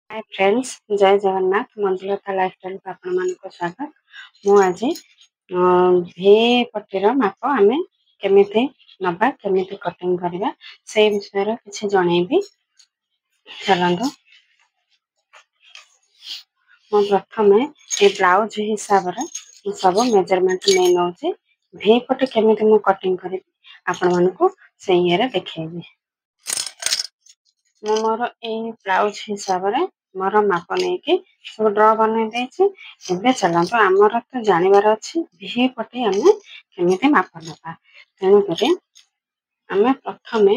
Hi friends, जय Jagannath. Manjulata lifestyle को आपण मानक स्वागत। मु आज भी पट्टीर माप आमे केमिति नबा केमिति कटिंग करबा से विषय किछि जणैबी। चलंतु मु प्रथमे ए ब्लाउज हिसाब रे सब मेजरमेंट नै नउछि। भी पट्टी केमिति मु कटिंग करबी आपण मानक से ये देखैबी। मु मोर ए ब्लाउज हिसाब रे मोर माप नहीं सब ड्र बन दे। चलते आमर तो जानवर अच्छी भी पटे आम केमी माप ना तेणुक आम प्रथम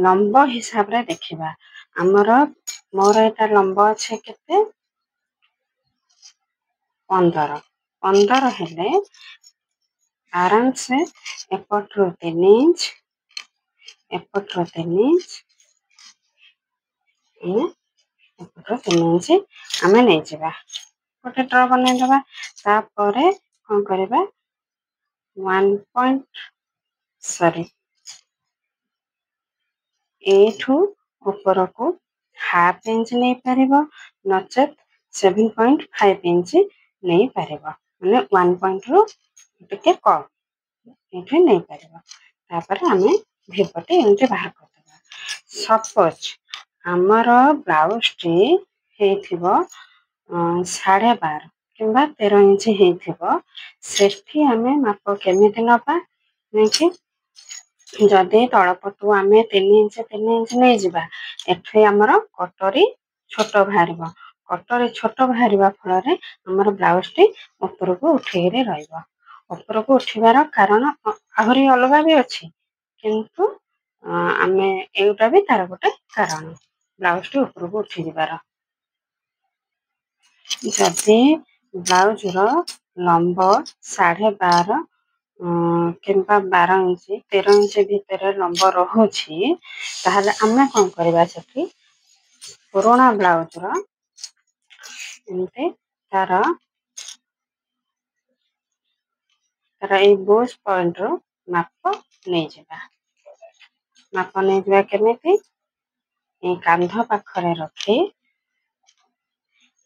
लंब हिसाब रे देखा आमर मोर यहाँ लंब अच्छे के 15 15 हेले आराम से एपट्रु 3 इंच एपट्रु 3 इंच एपट्रु 3 इंच आम नहीं जा गोटे ड्र बनईदबा। तापर कौन करबा 1 पॉइंट सॉरी एठू ऊपर को हाफ इंच नहीं पारिबो नचेत 7.5 इंच नहीं पारिबो माने 1 पॉइंट रु टिके कम एठे नहीं पारिबो। तापर हमें भिपटे एंटे बाहर करदबा। सपोज हमर ब्लाउज टी हेथिबो 12.5 किंबा 13 इंच हेथिबो सेठी हमें माप केमिति नबा नहीं जदि तलपटू आम 3 इंच नहीं जावा एठे आमर कटोरी छोट बाहर कटोरी छोट बाहर फल आमर ब्लाउज टी ऊपर को उठेरे ऊपर को उठार कारण आहरी अलग भी अच्छी किंतु आम एटा भी तार गोटे कारण ब्लाउज टी ऊपर को उठी जाबार। जदि ब्लाउज लंब 12.5 किंबा 12 इंच 13 इंच भितर लंब रहुछि ताहले आमे कौन करबा सेठी पुराना ब्लाउज एमते तार ए बोस पॉइंट रो माप नहीं जाबा। माप नहीं जाबा केमिति ए कांध पाखरे रखी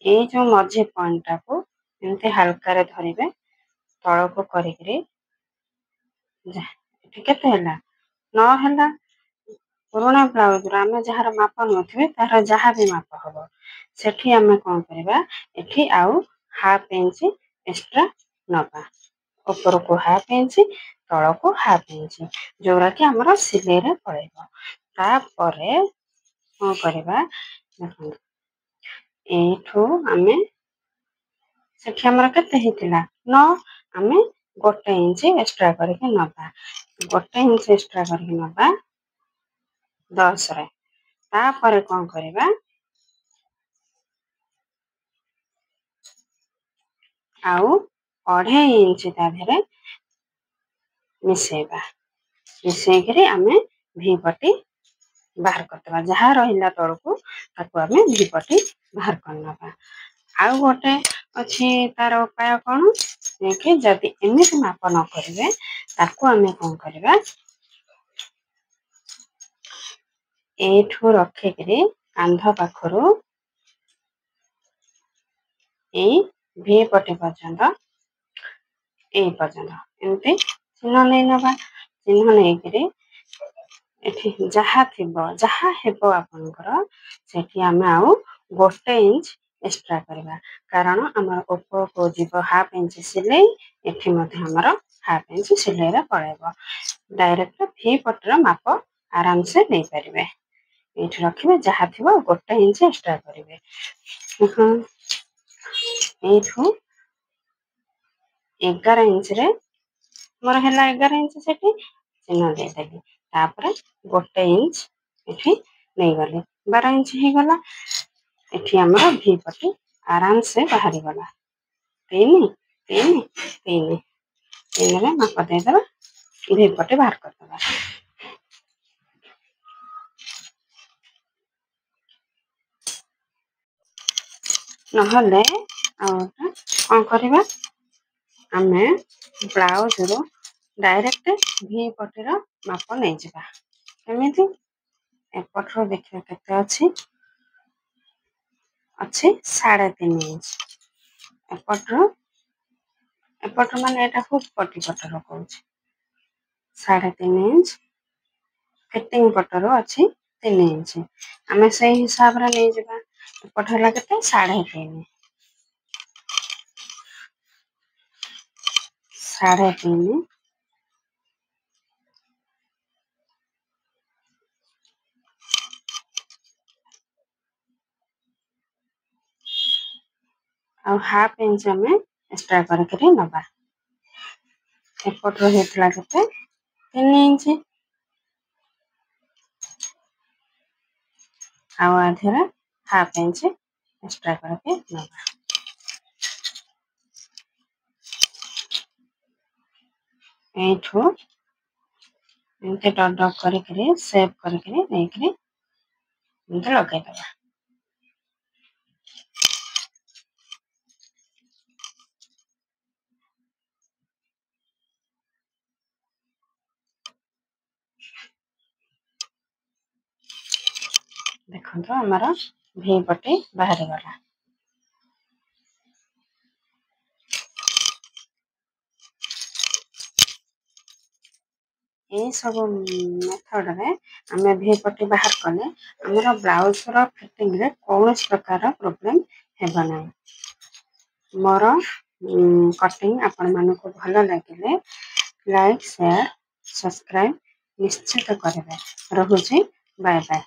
ए जो मझी पॉइंट को एमते हल्का रे धरिबे तळ को करिकरी केते हैला न हैला पुराना ब्लाउज आम जार माप नथिबे तार जहाँ भी माप हम सेठी आम कौन करबा एठी आउ हाफ इंच एक्स्ट्रा नबा ऊपर को हाफ इंच तल को हाफ इंच जोरा कि हमर सिले रे पड़ेबो। तापरे कौन करबा एठू आमे सेठी हमर केते हेतिला 9 आमे गोटे इंच एक्स्ट्रा करके नबा गोटे इंच एक्स्ट्रा करके नबा 10 रे। तापर कौन करबा आउ 2.5 इंच ता धरे मिसेबा मिसेकरी आमे भी पट्टी बाहर करदबा जहाँ रहिला तळको ताको आमे भी पट्टी बाहर करनबा। आउ गोटे अच्छी तार उपाय कौन कि जदि एमती माप न करेंगे ताको आमे कौन करबा एठू रखिकरी कांध पाखरु ए भी पट्टी पर्यंत ए पर्यंत एमती चिन्ह नहीं नबा चिन्ह नहीं करी एठी जहाँ थिबो जहाँ हेबो आपनकर सेठी आमे आउ गोटे इंच एक्स्ट्रा करबा कारण हमर ऊपर को जीव हाफ इंच सिलाई एठी मध्ये हमर हाफ इंच सिलाई रे पड़ेबो। डायरेक्ट भी पट्टीर माप आराम से नहीं पारिबे एठी रखिबे जहाँ थिबो गोटे इंच एक्स्ट्रा करिवे। एठू 11 इंच रे मोर हैला 11 इंच सेठी चिन्ह दे देली तापर गोटे इंच एठी नहीं गले 12 इंच ही गला एठी हमर भी पट्टी आराम से बाहरी गला 3 3 3 3 रे माप दे देबा भी पट्टी बाहर कर देबा। नहले कौन करबा आमे ब्लाउज रो डायरेक्ट भी पट्टीर माप नहीं जाबा केमिति एपटरो देखिए केते अछि अच्छे 3.5 इंच एपटर माने एटा हुक पट्टी पटर कहूँ 3.5 इंच फिटिंग पटर अच्छी 3 इंच आम से हिसाब से नहीं जावा एपट है के 3.5 3.5 और हाफ इंच आम एक्सट्रा करके नवा एपटर होता के 3 इंच आधेरा हाफ इंच एक्सट्रा करके नवा एठू एमती डट डट करके सेव करके नहीं लगेदवा देखो आमर भी पट्टी बाहरी गला ये सब मेथड रे आम भी पट्टी बाहर कले आमर ब्लाउज फिटिंग रे कौन प्रकार प्रोब्लेम हेबा ना मोर कटिंग आपण मानक भल लगे लाइक शेयर सब्सक्राइब निश्चित करेंगे रहुची बाय बाय।